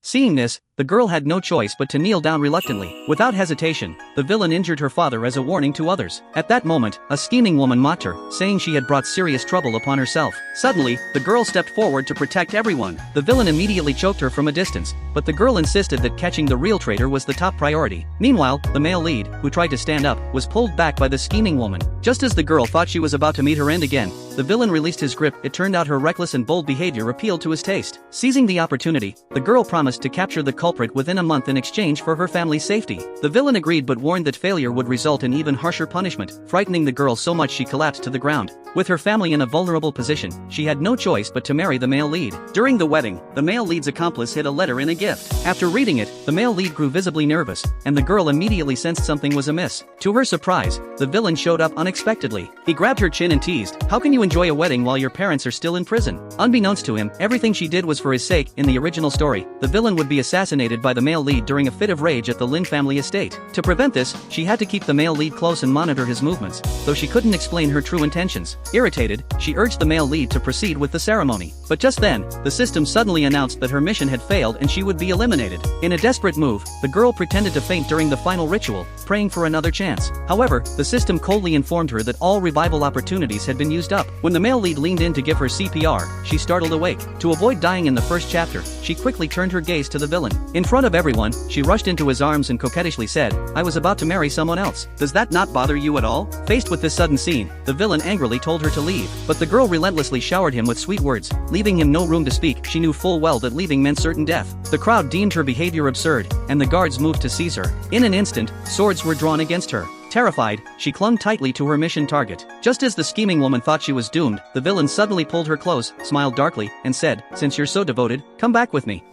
Seeing this, the girl had no choice but to kneel down reluctantly. Without hesitation, the villain injured her father as a warning to others. At that moment, a scheming woman mocked her, saying she had brought serious trouble upon herself. Suddenly, the girl stepped forward to protect everyone. The villain immediately choked her from a distance, but the girl insisted that catching the real traitor was the top priority. Meanwhile, the male lead, who tried to stand up, was pulled back by the scheming woman. Just as the girl thought she was about to meet her end again, the villain released his grip. It turned out her reckless and bold behavior appealed to his taste. Seizing the opportunity, the girl promised to capture the culprit within a month in exchange for her family's safety. The villain agreed but warned that failure would result in even harsher punishment, frightening the girl so much she collapsed to the ground. With her family in a vulnerable position, she had no choice but to marry the male lead. During the wedding, the male lead's accomplice hid a letter in a gift. After reading it, the male lead grew visibly nervous, and the girl immediately sensed something was amiss. To her surprise, the villain showed up unexpectedly. He grabbed her chin and teased, "How can you enjoy a wedding while your parents are still in prison?" Unbeknownst to him, everything she did was for his sake. In the original story, the villain would be assassinated by the male lead during a fit of rage at the Lin family estate. To prevent this, she had to keep the male lead close and monitor his movements, though she couldn't explain her true intentions. Irritated, she urged the male lead to proceed with the ceremony. But just then, the system suddenly announced that her mission had failed and she would be eliminated. In a desperate move, the girl pretended to faint during the final ritual, praying for another chance. However, the system coldly informed her that all revival opportunities had been used up. When the male lead leaned in to give her CPR, she startled awake. To avoid dying in the first chapter, she quickly turned her gaze to the villain. In front of everyone, she rushed into his arms and coquettishly said, "I was about to marry someone else. Does that not bother you at all?" Faced with this sudden scene, the villain angrily told her to leave, but the girl relentlessly showered him with sweet words, leaving him no room to speak. She knew full well that leaving meant certain death. The crowd deemed her behavior absurd, and the guards moved to seize her. In an instant, swords were drawn against her. Terrified, she clung tightly to her mission target. Just as the scheming woman thought she was doomed, the villain suddenly pulled her close, smiled darkly, and said, "Since you're so devoted, come back with me."